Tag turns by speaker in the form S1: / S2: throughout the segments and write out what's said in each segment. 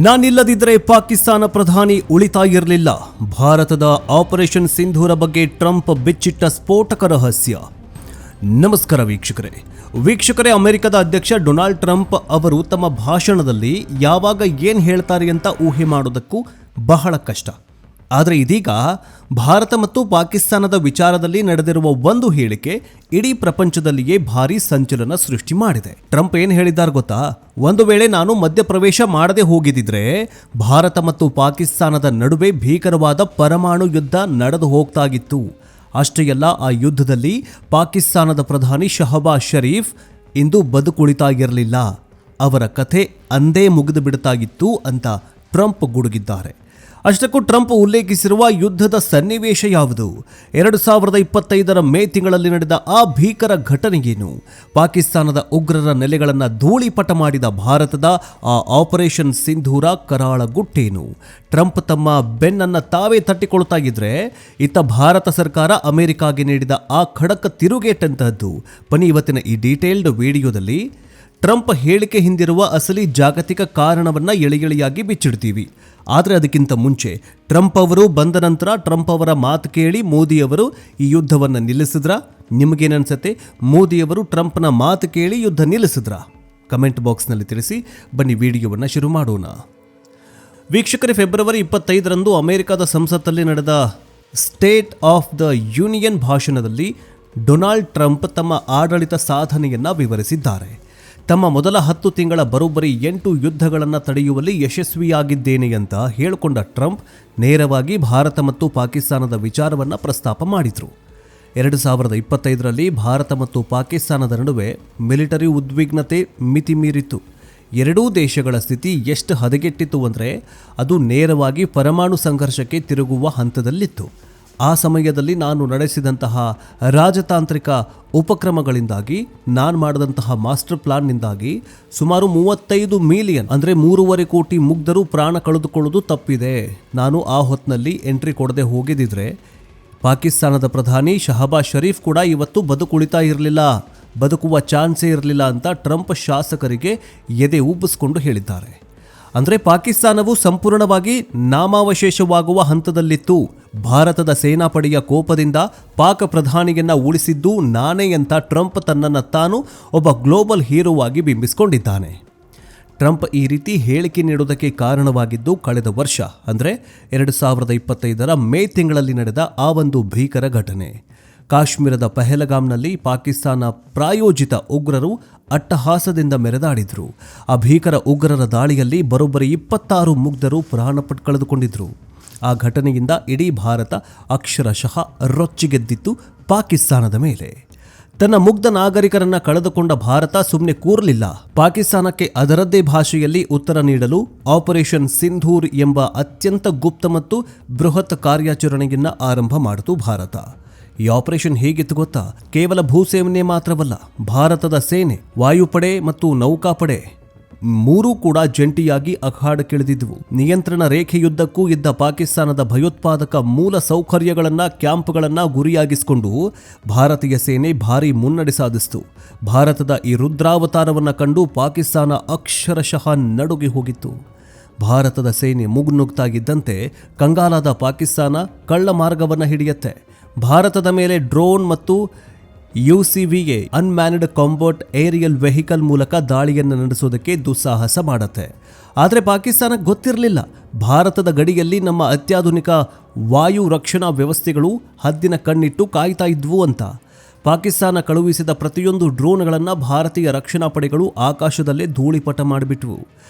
S1: ನಾನಿಲ್ಲದಿದ್ದರೆ ಪಾಕಿಸ್ತಾನ ಪ್ರಧಾನಿ ಉಳಿತಾ ಇರಲಿಲ್ಲ. ಭಾರತದ ಆಪರೇಷನ್ ಸಿಂಧೂರ ಬಗ್ಗೆ ಟ್ರಂಪ್ ಬಿಚ್ಚಿಟ್ಟ ಸ್ಫೋಟಕ ರಹಸ್ಯ. ನಮಸ್ಕಾರ ವೀಕ್ಷಕರೇ, ಅಮೆರಿಕದ ಅಧ್ಯಕ್ಷ ಡೊನಾಲ್ಡ್ ಟ್ರಂಪ್ ಅವರು ತಮ್ಮ ಭಾಷಣದಲ್ಲಿ ಯಾವಾಗ ಏನು ಹೇಳ್ತಾರೆ ಅಂತ ಊಹೆ ಮಾಡೋದಕ್ಕೂ ಬಹಳ ಕಷ್ಟ. ಆದರೆ ಇದೀಗ ಭಾರತ ಮತ್ತು ಪಾಕಿಸ್ತಾನದ ವಿಚಾರದಲ್ಲಿ ನಡೆದಿರುವ ಒಂದು ಹೇಳಿಕೆ ಇಡೀ ಪ್ರಪಂಚದಲ್ಲಿಯೇ ಭಾರೀ ಸಂಚಲನ ಸೃಷ್ಟಿ ಮಾಡಿದೆ. ಟ್ರಂಪ್ ಏನು ಹೇಳಿದ್ದಾರೆ ಗೊತ್ತಾ? ಒಂದು ವೇಳೆ ನಾನು ಮಧ್ಯಪ್ರವೇಶ ಮಾಡದೆ ಹೋಗಿದ್ದಿದ್ರೆ ಭಾರತ ಮತ್ತು ಪಾಕಿಸ್ತಾನದ ನಡುವೆ ಭೀಕರವಾದ ಪರಮಾಣು ಯುದ್ಧ ನಡೆದು ಹೋಗ್ತಾಗಿತ್ತು. ಅಷ್ಟೇ ಅಲ್ಲ, ಆ ಯುದ್ಧದಲ್ಲಿ ಪಾಕಿಸ್ತಾನದ ಪ್ರಧಾನಿ ಶಹಬಾಜ್ ಶರೀಫ್ ಇಂದು ಬದುಕುಳಿತಾ ಇರಲಿಲ್ಲ. ಅವರ ಕಥೆ ಅಂದೇ ಮುಗಿದು ಬಿಡುತ್ತಾಗಿತ್ತು ಅಂತ ಟ್ರಂಪ್ ಗುಡುಗಿದ್ದಾರೆ. ಅಷ್ಟಕ್ಕೂ ಟ್ರಂಪ್ ಉಲ್ಲೇಖಿಸಿರುವ ಯುದ್ಧದ ಸನ್ನಿವೇಶ ಯಾವುದು? 2025 ಮೇ ತಿಂಗಳಲ್ಲಿ ನಡೆದ ಆ ಭೀಕರ ಘಟನೆಯೇನು? ಪಾಕಿಸ್ತಾನದ ಉಗ್ರರ ನೆಲೆಗಳನ್ನು ಧೂಳಿಪಟ ಮಾಡಿದ ಭಾರತದ ಆ ಆಪರೇಷನ್ ಸಿಂಧೂರ ಕರಾಳ ಗುಟ್ಟೇನು? ಟ್ರಂಪ್ ತಮ್ಮ ಬೆನ್ನನ್ನು ತಾವೇ ತಟ್ಟಿಕೊಳ್ತಾ ಇದ್ರೆ ಇತ್ತ ಭಾರತ ಸರ್ಕಾರ ಅಮೆರಿಕಾಗೆ ನೀಡಿದ ಆ ಖಡಕ್ ತಿರುಗೇಟಂತಹದ್ದು. ಬನ್ನಿ ಇವತ್ತಿನ ಈ ಡೀಟೇಲ್ಡ್ ವಿಡಿಯೋದಲ್ಲಿ ಟ್ರಂಪ್ ಹೇಳಿಕೆ ಹಿಂದಿರುವ ಅಸಲಿ ಜಾಗತಿಕ ಕಾರಣವನ್ನು ಎಳೆಯಾಗಿ ಬಿಚ್ಚಿಡ್ತೀವಿ. ಆದರೆ ಅದಕ್ಕಿಂತ ಮುಂಚೆ ಟ್ರಂಪ್ ಅವರು ಬಂದ ನಂತರ ಟ್ರಂಪ್ ಅವರ ಮಾತು ಕೇಳಿ ಮೋದಿಯವರು ಈ ಯುದ್ಧವನ್ನು ನಿಲ್ಲಿಸಿದ್ರಾ? ನಿಮಗೇನನ್ಸುತ್ತೆ? ಮೋದಿಯವರು ಟ್ರಂಪ್ನ ಮಾತು ಕೇಳಿ ಯುದ್ಧ ನಿಲ್ಲಿಸಿದ್ರಾ? ಕಮೆಂಟ್ ಬಾಕ್ಸ್ನಲ್ಲಿ ತಿಳಿಸಿ. ಬನ್ನಿ ವಿಡಿಯೋವನ್ನು ಶುರು ಮಾಡೋಣ. ವೀಕ್ಷಕರೇ, ಫೆಬ್ರವರಿ 25ರಂದು ಅಮೆರಿಕದ ಸಂಸತ್ತಲ್ಲಿ ನಡೆದ ಸ್ಟೇಟ್ ಆಫ್ ದ ಯೂನಿಯನ್ ಭಾಷಣದಲ್ಲಿ ಡೊನಾಲ್ಡ್ ಟ್ರಂಪ್ ತಮ್ಮ ಆಡಳಿತ ಸಾಧನೆಯನ್ನು ವಿವರಿಸಿದ್ದಾರೆ. ತಮ್ಮ ಮೊದಲ 10 ತಿಂಗಳ ಬರೋಬ್ಬರಿ 8 ಯುದ್ಧಗಳನ್ನು ತಡೆಯುವಲ್ಲಿ ಯಶಸ್ವಿಯಾಗಿದ್ದೇನೆ ಅಂತ ಹೇಳಿಕೊಂಡ ಟ್ರಂಪ್ ನೇರವಾಗಿ ಭಾರತ ಮತ್ತು ಪಾಕಿಸ್ತಾನದ ವಿಚಾರವನ್ನು ಪ್ರಸ್ತಾಪ ಮಾಡಿದರು. 2025ರಲ್ಲಿ ಭಾರತ ಮತ್ತು ಪಾಕಿಸ್ತಾನದ ನಡುವೆ ಮಿಲಿಟರಿ ಉದ್ವಿಗ್ನತೆ ಮಿತಿ ಮೀರಿತ್ತು. ಎರಡೂ ದೇಶಗಳ ಸ್ಥಿತಿ ಎಷ್ಟು ಹದಗೆಟ್ಟಿತ್ತು ಅಂದರೆ ಅದು ನೇರವಾಗಿ ಪರಮಾಣು ಸಂಘರ್ಷಕ್ಕೆ ತಿರುಗುವ ಹಂತದಲ್ಲಿತ್ತು. ಆ ಸಮಯದಲ್ಲಿ ನಾನು ನಡೆಸಿದಂತಹ ರಾಜತಾಂತ್ರಿಕ ಉಪಕ್ರಮಗಳಿಂದಾಗಿ, ನಾನು ಮಾಡಿದಂತಹ ಮಾಸ್ಟರ್ ಪ್ಲಾನ್ನಿಂದಾಗಿ ಸುಮಾರು 35 ಮಿಲಿಯನ್ ಅಂದರೆ 3.5 ಕೋಟಿ ಮುಗ್ಧರು ಪ್ರಾಣ ಕಳೆದುಕೊಳ್ಳುವುದು ತಪ್ಪಿದೆ. ನಾನು ಆ ಹೊತ್ತಿನಲ್ಲಿ ಎಂಟ್ರಿ ಕೊಡದೆ ಹೋಗಿದ್ದಿದ್ರೆ ಪಾಕಿಸ್ತಾನದ ಪ್ರಧಾನಿ ಶಹಬಾಜ್ ಶರೀಫ್ ಕೂಡ ಇವತ್ತು ಬದುಕುಳಿತಾ ಇರಲಿಲ್ಲ, ಬದುಕುವ ಚಾನ್ಸೇ ಇರಲಿಲ್ಲ ಅಂತ ಟ್ರಂಪ್ ಶಾಸಕರಿಗೆ ಎದೆ ಉಬ್ಬಿಸ್ಕೊಂಡು ಹೇಳಿದ್ದಾರೆ. ಅಂದರೆ ಪಾಕಿಸ್ತಾನವು ಸಂಪೂರ್ಣವಾಗಿ ನಾಮಾವಶೇಷವಾಗುವ ಹಂತದಲ್ಲಿತ್ತು. ಭಾರತದ ಸೇನಾಪಡೆಯ ಕೋಪದಿಂದ ಪಾಕ್ ಪ್ರಧಾನಿಯನ್ನ ಉಳಿಸಿದ್ದು ನಾನೇ ಅಂತ ಟ್ರಂಪ್ ತನ್ನನ್ನು ತಾನು ಒಬ್ಬ ಗ್ಲೋಬಲ್ ಹೀರೋವಾಗಿ ಬಿಂಬಿಸಿಕೊಂಡಿದ್ದಾನೆ. ಟ್ರಂಪ್ ಈ ರೀತಿ ಹೇಳಿಕೆ ನೀಡುವುದಕ್ಕೆ ಕಾರಣವಾಗಿದ್ದು ಕಳೆದ ವರ್ಷ ಅಂದರೆ 2025 ಮೇ ತಿಂಗಳಲ್ಲಿ ನಡೆದ ಆ ಒಂದು ಭೀಕರ ಘಟನೆ. ಕಾಶ್ಮೀರದ ಪಹಲಗಾಮ್ನಲ್ಲಿ ಪಾಕಿಸ್ತಾನ ಪ್ರಾಯೋಜಿತ ಉಗ್ರರು ಅಟ್ಟಹಾಸದಿಂದ ಮೆರೆದಾಡಿದ್ರು. ಆ ಭೀಕರ ಉಗ್ರರ ದಾಳಿಯಲ್ಲಿ ಬರೋಬ್ಬರಿ 26 ಮುಗ್ಧರು ಪ್ರಾಣ ಕಳೆದುಕೊಂಡಿದ್ರು. ಆ ಘಟನೆಯಿಂದ ಇಡೀ ಭಾರತ ಅಕ್ಷರಶಃ ರೊಚ್ಚಿಗೆದ್ದಿತ್ತು ಪಾಕಿಸ್ತಾನದ ಮೇಲೆ. ತನ್ನ ಮುಗ್ಧ ನಾಗರಿಕರನ್ನ ಕಳೆದುಕೊಂಡ ಭಾರತ ಸುಮ್ಮನೆ ಕೂರಲಿಲ್ಲ. ಪಾಕಿಸ್ತಾನಕ್ಕೆ ಅದರದ್ದೇ ಭಾಷೆಯಲ್ಲಿ ಉತ್ತರ ನೀಡಲು ಆಪರೇಷನ್ ಸಿಂಧೂರ್ ಎಂಬ ಅತ್ಯಂತ ಗುಪ್ತ ಮತ್ತು ಬೃಹತ್ ಕಾರ್ಯಾಚರಣೆಯನ್ನ ಆರಂಭ ಮಾಡಿತು ಭಾರತ. ಈ ಆಪರೇಷನ್ ಹೇಗಿತ್ತು ಗೊತ್ತಾ? ಕೇವಲ ಭೂಸೇನೆ ಮಾತ್ರವಲ್ಲ, ಭಾರತದ ಸೇನೆ, ವಾಯುಪಡೆ ಮತ್ತು ನೌಕಾಪಡೆ ಮೂರೂ ಕೂಡ ಜಂಟಿಯಾಗಿ ಅಖಾಡಕ್ಕಿಳಿದಿದ್ವು. ನಿಯಂತ್ರಣ ರೇಖೆಯುದ್ದಕ್ಕೂ ಇದ್ದ ಪಾಕಿಸ್ತಾನದ ಭಯೋತ್ಪಾದಕ ಮೂಲ ಸೌಕರ್ಯಗಳನ್ನು, ಕ್ಯಾಂಪ್ಗಳನ್ನು ಗುರಿಯಾಗಿಸಿಕೊಂಡು ಭಾರತೀಯ ಸೇನೆ ಭಾರೀ ಮುನ್ನಡೆ ಸಾಧಿಸಿತು. ಭಾರತದ ಈ ರುದ್ರಾವತಾರವನ್ನು ಕಂಡು ಪಾಕಿಸ್ತಾನ ಅಕ್ಷರಶಃ ನಡುಗಿ ಹೋಗಿತ್ತು. ಭಾರತದ ಸೇನೆ ಮುಗುನುಗ್ತಾಗಿದ್ದಂತೆ ಕಂಗಾಲಾದ ಪಾಕಿಸ್ತಾನ ಕಳ್ಳ ಮಾರ್ಗವನ್ನು ಹಿಡಿಯುತ್ತೆ. ಭಾರತದ ಮೇಲೆ ಡ್ರೋನ್ ಮತ್ತು UCVA unmanned combat aerial vehicle ಮೂಲಕ ದಾಳಿಯನ್ನು ನಡೆಸೋದಕ್ಕೆ ದುಸ್ಸಾಹಸ ಮಾಡುತ್ತೆ. ಆದರೆ ಪಾಕಿಸ್ತಾನಕ್ಕೆ ಗೊತ್ತಿರಲಿಲ್ಲ, ಭಾರತದ ಗಡಿಯಲ್ಲಿ ನಮ್ಮ ಅತ್ಯಾಧುನಿಕ ವಾಯು ರಕ್ಷಣಾ ವ್ಯವಸ್ಥೆಗಳು ಹದ್ದಿನ ಕಣ್ಣಿಟ್ಟು ಕಾಯ್ತಾ ಇದ್ವು ಅಂತ. ಪಾಕಿಸ್ತಾನ ಕಳುಹಿಸಿದ ಪ್ರತಿಯೊಂದು ಡ್ರೋನ್ಗಳನ್ನು ಭಾರತೀಯ ರಕ್ಷಣಾ ಪಡೆಗಳು ಆಕಾಶದಲ್ಲೇ ಧೂಳಿಪಟ ಮಾಡಿಬಿಟ್ವು.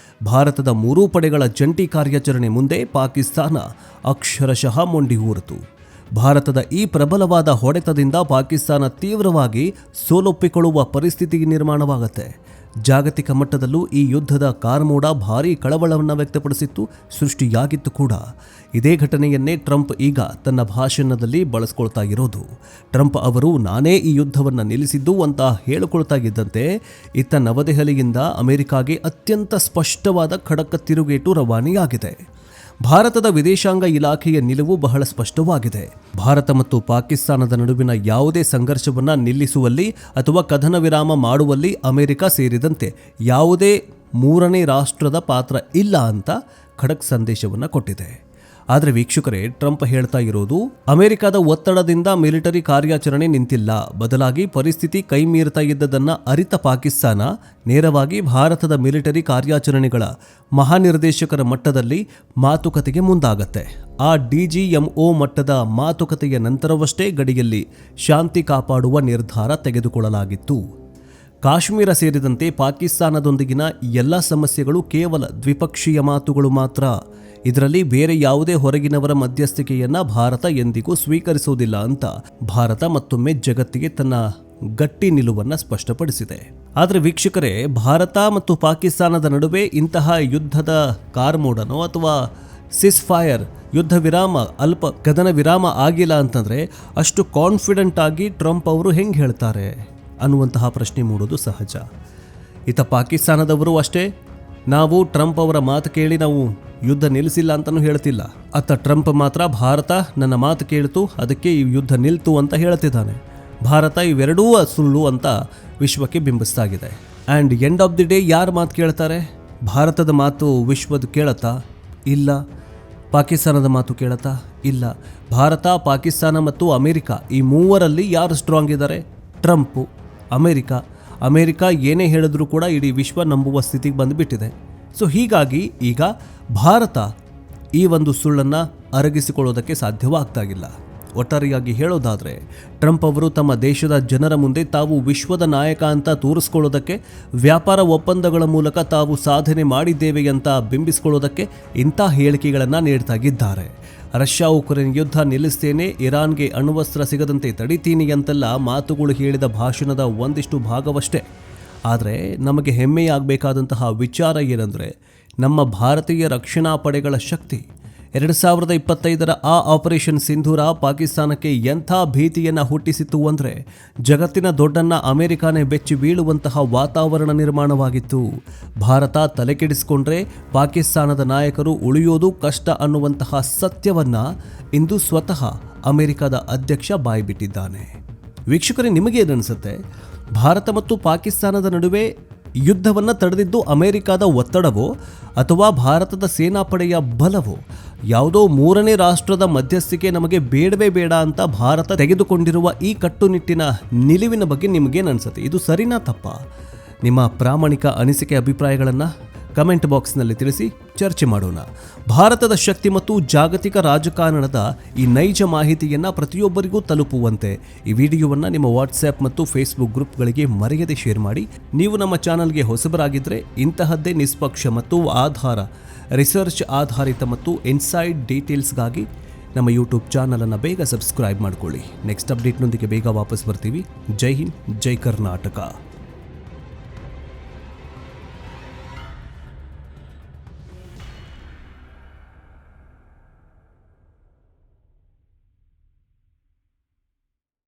S1: ಭಾರತದ ಮೂರೂ ಪಡೆಗಳ ಜಂಟಿ ಕಾರ್ಯಾಚರಣೆ ಮುಂದೆ ಪಾಕಿಸ್ತಾನ ಅಕ್ಷರಶಃ ಮೊಂಡಿ ಹೂರಿತು. ಭಾರತದ ಈ ಪ್ರಬಲವಾದ ಹೊಡೆತದಿಂದ ಪಾಕಿಸ್ತಾನ ತೀವ್ರವಾಗಿ ಸೋಲೊಪ್ಪಿಕೊಳ್ಳುವ ಪರಿಸ್ಥಿತಿ ನಿರ್ಮಾಣವಾಗುತ್ತೆ. ಜಾಗತಿಕ ಮಟ್ಟದಲ್ಲೂ ಈ ಯುದ್ಧದ ಕಾರ್ಮೋಡ ಭಾರೀ ಕಳವಳವನ್ನು ವ್ಯಕ್ತಪಡಿಸಿತ್ತು, ಸೃಷ್ಟಿಯಾಗಿತ್ತು ಕೂಡ. ಇದೇ ಘಟನೆಯನ್ನೇ ಟ್ರಂಪ್ ಈಗ ತನ್ನ ಭಾಷಣದಲ್ಲಿ ಬಳಸ್ಕೊಳ್ತಾ ಇರೋದು. ಟ್ರಂಪ್ ಅವರು ನಾನೇ ಈ ಯುದ್ಧವನ್ನು ನಿಲ್ಲಿಸಿದ್ದು ಅಂತ ಹೇಳಿಕೊಳ್ತಾ ಇದ್ದಂತೆ ಇತ್ತ ನವದೆಹಲಿಯಿಂದ ಅಮೆರಿಕಾಗೆ ಅತ್ಯಂತ ಸ್ಪಷ್ಟವಾದ ಖಡಕ್ ತಿರುಗೇಟು ರವಾನೆಯಾಗಿದೆ. ಭಾರತದ ವಿದೇಶಾಂಗ ಇಲಾಖೆಯ ನಿಲುವು ಬಹಳ ಸ್ಪಷ್ಟವಾಗಿದೆ. ಭಾರತ ಮತ್ತು ಪಾಕಿಸ್ತಾನದ ನಡುವಿನ ಯಾವುದೇ ಸಂಘರ್ಷವನ್ನು ನಿಲ್ಲಿಸುವಲ್ಲಿ ಅಥವಾ ಕದನ ವಿರಾಮ ಮಾಡುವಲ್ಲಿ ಅಮೆರಿಕ ಸೇರಿದಂತೆ ಯಾವುದೇ ಮೂರನೇ ರಾಷ್ಟ್ರದ ಪಾತ್ರ ಇಲ್ಲ ಅಂತ ಖಡಕ್ ಸಂದೇಶವನ್ನು ಕೊಟ್ಟಿದೆ. ಆದರೆ ವೀಕ್ಷಕರೇ, ಟ್ರಂಪ್ ಹೇಳ್ತಾ ಇರೋದು ಅಮೆರಿಕದ ಒತ್ತಡದಿಂದ ಮಿಲಿಟರಿ ಕಾರ್ಯಾಚರಣೆ ನಿಂತಿಲ್ಲ, ಬದಲಾಗಿ ಪರಿಸ್ಥಿತಿ ಕೈ ಮೀರ್ತಾ ಇದ್ದದನ್ನ ಅರಿತ ಪಾಕಿಸ್ತಾನ ನೇರವಾಗಿ ಭಾರತದ ಮಿಲಿಟರಿ ಕಾರ್ಯಾಚರಣೆಗಳ ಮಹಾನಿರ್ದೇಶಕರ ಮಟ್ಟದಲ್ಲಿ ಮಾತುಕತೆಗೆ ಮುಂದಾಗತ್ತೆ. ಆ DGMO ಮಟ್ಟದ ಮಾತುಕತೆಯ ನಂತರವಷ್ಟೇ ಗಡಿಯಲ್ಲಿ ಶಾಂತಿ ಕಾಪಾಡುವ ನಿರ್ಧಾರ ತೆಗೆದುಕೊಳ್ಳಲಾಗಿತ್ತು. ಕಾಶ್ಮೀರ ಸೇರಿದಂತೆ ಪಾಕಿಸ್ತಾನದೊಂದಿಗಿನ ಎಲ್ಲ ಸಮಸ್ಯೆಗಳು ಕೇವಲ ದ್ವಿಪಕ್ಷೀಯ ಮಾತುಗಳು ಮಾತ್ರ. ಇದರಲ್ಲಿ ಬೇರೆ ಯಾವುದೇ ಹೊರಗಿನವರ ಮಧ್ಯಸ್ಥಿಕೆಯನ್ನ ಭಾರತ ಎಂದಿಗೂ ಸ್ವೀಕರಿಸುವುದಿಲ್ಲ ಅಂತ ಭಾರತ ಮತ್ತೊಮ್ಮೆ ಜಗತ್ತಿಗೆ ತನ್ನ ಗಟ್ಟಿ ನಿಲುವನ್ನು ಸ್ಪಷ್ಟಪಡಿಸಿದೆ. ಆದರೆ ವೀಕ್ಷಕರೇ, ಭಾರತ ಮತ್ತು ಪಾಕಿಸ್ತಾನದ ನಡುವೆ ಇಂತಹ ಯುದ್ಧದ ಕಾರ್ಮೋಡನೋ ಅಥವಾ ಸಿಸ್ಫೈರ್ ಯುದ್ಧ ವಿರಾಮ, ಅಲ್ಪ ಕದನ ವಿರಾಮ ಆಗಿಲ್ಲ ಅಂತಂದ್ರೆ ಅಷ್ಟು ಕಾನ್ಫಿಡೆಂಟ್ ಆಗಿ ಟ್ರಂಪ್ ಅವರು ಹೆಂಗೆ ಹೇಳ್ತಾರೆ ಅನ್ನುವಂತಹ ಪ್ರಶ್ನೆ ಮೂಡೋದು ಸಹಜ. ಇತ್ತ ಪಾಕಿಸ್ತಾನದವರು ಅಷ್ಟೇ, ನಾವು ಟ್ರಂಪ್ ಅವರ ಮಾತು ಕೇಳಿ ನಾವು ಯುದ್ಧ ನಿಲ್ಲಿಸಿಲ್ಲ ಅಂತಲೂ ಹೇಳ್ತಿಲ್ಲ. ಅತ್ತ ಟ್ರಂಪ್ ಮಾತ್ರ ಭಾರತ ನನ್ನ ಮಾತು ಕೇಳಿತು, ಅದಕ್ಕೆ ಈ ಯುದ್ಧ ನಿಲ್ತು ಅಂತ ಹೇಳ್ತಿದ್ದಾನೆ. ಭಾರತ ಇವೆರಡೂ ಸುಳ್ಳು ಅಂತ ವಿಶ್ವಕ್ಕೆ ಬಿಂಬಿಸ್ತಾಗಿದೆ. And end of the day ಯಾರು ಮಾತು ಕೇಳ್ತಾರೆ? ಭಾರತದ ಮಾತು ವಿಶ್ವದ ಕೇಳತ್ತಾ? ಇಲ್ಲ. ಪಾಕಿಸ್ತಾನದ ಮಾತು ಕೇಳತ್ತಾ? ಇಲ್ಲ. ಭಾರತ, ಪಾಕಿಸ್ತಾನ ಮತ್ತು ಅಮೆರಿಕ ಈ ಮೂವರಲ್ಲಿ ಯಾರು ಸ್ಟ್ರಾಂಗ್ ಇದ್ದಾರೆ? ಟ್ರಂಪು, ಅಮೆರಿಕ ಏನೇ ಹೇಳಿದ್ರೂ ಕೂಡ ಇಡೀ ವಿಶ್ವ ನಂಬುವ ಸ್ಥಿತಿಗೆ ಬಂದುಬಿಟ್ಟಿದೆ. ಸೊ ಹೀಗಾಗಿ ಈಗ ಭಾರತ ಈ ಒಂದು ಸುಳ್ಳನ್ನು ಅರಗಿಸಿಕೊಳ್ಳೋದಕ್ಕೆ ಸಾಧ್ಯವಾಗ್ತಾಗಿಲ್ಲ. ಒಟ್ಟಾರೆಯಾಗಿ ಹೇಳೋದಾದರೆ, ಟ್ರಂಪ್ ಅವರು ತಮ್ಮ ದೇಶದ ಜನರ ಮುಂದೆ ತಾವು ವಿಶ್ವದ ನಾಯಕ ಅಂತ ತೋರಿಸ್ಕೊಳ್ಳೋದಕ್ಕೆ, ವ್ಯಾಪಾರ ಒಪ್ಪಂದಗಳ ಮೂಲಕ ತಾವು ಸಾಧನೆ ಮಾಡಿದ್ದೇವೆ ಅಂತ ಬಿಂಬಿಸ್ಕೊಳ್ಳೋದಕ್ಕೆ ಇಂಥ ಹೇಳಿಕೆಗಳನ್ನು ನೀಡ್ತಾಗಿದ್ದಾರೆ. ರಷ್ಯಾ ಉಕ್ರೇನ್ ಯುದ್ಧ ನಿಲ್ಲಿಸ್ತೇನೆ, ಇರಾನ್ಗೆ ಅಣ್ವಸ್ತ್ರ ಸಿಗದಂತೆ ತಡಿತೀನಿ ಅಂತೆಲ್ಲ ಮಾತುಗಳು ಹೇಳಿದ ಭಾಷಣದ ಒಂದಿಷ್ಟು ಭಾಗವಷ್ಟೇ. ಆದರೆ ನಮಗೆ ಹೆಮ್ಮೆಯಾಗಬೇಕಾದಂತಹ ವಿಚಾರ ಏನಂದರೆ, ನಮ್ಮ ಭಾರತೀಯ ರಕ್ಷಣಾ ಪಡೆಗಳ ಶಕ್ತಿ. 2025 ಆ ಆಪರೇಷನ್ ಸಿಂಧೂರ ಪಾಕಿಸ್ತಾನಕ್ಕೆ ಎಂಥ ಭೀತಿಯನ್ನು ಹುಟ್ಟಿಸಿತು ಅಂದರೆ, ಜಗತ್ತಿನ ದೊಡ್ಡನ್ನ ಅಮೆರಿಕಾನೇ ಬೆಚ್ಚಿ ಬೀಳುವಂತಹ ವಾತಾವರಣ ನಿರ್ಮಾಣವಾಗಿತ್ತು. ಭಾರತ ತಲೆಕೆಡಿಸಿಕೊಂಡ್ರೆ ಪಾಕಿಸ್ತಾನದ ನಾಯಕರು ಉಳಿಯೋದು ಕಷ್ಟ ಅನ್ನುವಂತಹ ಸತ್ಯವನ್ನ ಇಂದು ಸ್ವತಃ ಅಮೆರಿಕದ ಅಧ್ಯಕ್ಷ ಬಾಯ್ಬಿಟ್ಟಿದ್ದಾನೆ. ವೀಕ್ಷಕರೇ, ನಿಮಗೇನನ್ಸುತ್ತೆ? ಭಾರತ ಮತ್ತು ಪಾಕಿಸ್ತಾನದ ನಡುವೆ ಯುದ್ಧವನ್ನು ತಡೆದಿದ್ದು ಅಮೆರಿಕದ ಒತ್ತಡವೋ ಅಥವಾ ಭಾರತದ ಸೇನಾಪಡೆಯ ಬಲವೋ? ಯಾವುದೋ ಮೂರನೇ ರಾಷ್ಟ್ರದ ಮಧ್ಯಸ್ಥಿಕೆ ನಮಗೆ ಬೇಡವೇ ಬೇಡ ಅಂತ ಭಾರತ ತೆಗೆದುಕೊಂಡಿರುವ ಈ ಕಟ್ಟುನಿಟ್ಟಿನ ನಿಲುವಿನ ಬಗ್ಗೆ ನಿಮಗೇನನ್ಸುತ್ತೆ? ಇದು ಸರಿನಾ ತಪ್ಪಾ? ನಿಮ್ಮ ಪ್ರಾಮಾಣಿಕ ಅನಿಸಿಕೆ ಅಭಿಪ್ರಾಯಗಳನ್ನು ಕಮೆಂಟ್ ಬಾಕ್ಸ್ನಲ್ಲಿ ತಿಳಿಸಿ, ಚರ್ಚೆ ಮಾಡೋಣ. ಭಾರತದ ಶಕ್ತಿ ಮತ್ತು ಜಾಗತಿಕ ರಾಜಕಾರಣದ ಈ ನೈಜ ಮಾಹಿತಿಯನ್ನು ಪ್ರತಿಯೊಬ್ಬರಿಗೂ ತಲುಪುವಂತೆ ಈ ವಿಡಿಯೋವನ್ನು ನಿಮ್ಮ ವಾಟ್ಸ್ಆ್ಯಪ್ ಮತ್ತು ಫೇಸ್ಬುಕ್ ಗ್ರೂಪ್ಗಳಿಗೆ ಮರೆಯದೆ ಶೇರ್ ಮಾಡಿ. ನೀವು ನಮ್ಮ ಚಾನಲ್ಗೆ ಹೊಸಬರಾಗಿದ್ದರೆ ಇಂತಹದ್ದೇ ನಿಷ್ಪಕ್ಷ ಮತ್ತು ರಿಸರ್ಚ್ ಆಧಾರಿತ ಮತ್ತು ಇನ್ಸೈಡ್ ಡೀಟೇಲ್ಸ್ಗಾಗಿ ನಮ್ಮ ಯೂಟ್ಯೂಬ್ ಚಾನಲನ್ನು ಬೇಗ ಸಬ್ಸ್ಕ್ರೈಬ್ ಮಾಡಿಕೊಳ್ಳಿ. ನೆಕ್ಸ್ಟ್ ಅಪ್ಡೇಟ್ನೊಂದಿಗೆ ಬೇಗ ವಾಪಸ್ ಬರ್ತೀವಿ. ಜೈ ಹಿಂದ್, ಜೈ ಕರ್ನಾಟಕ.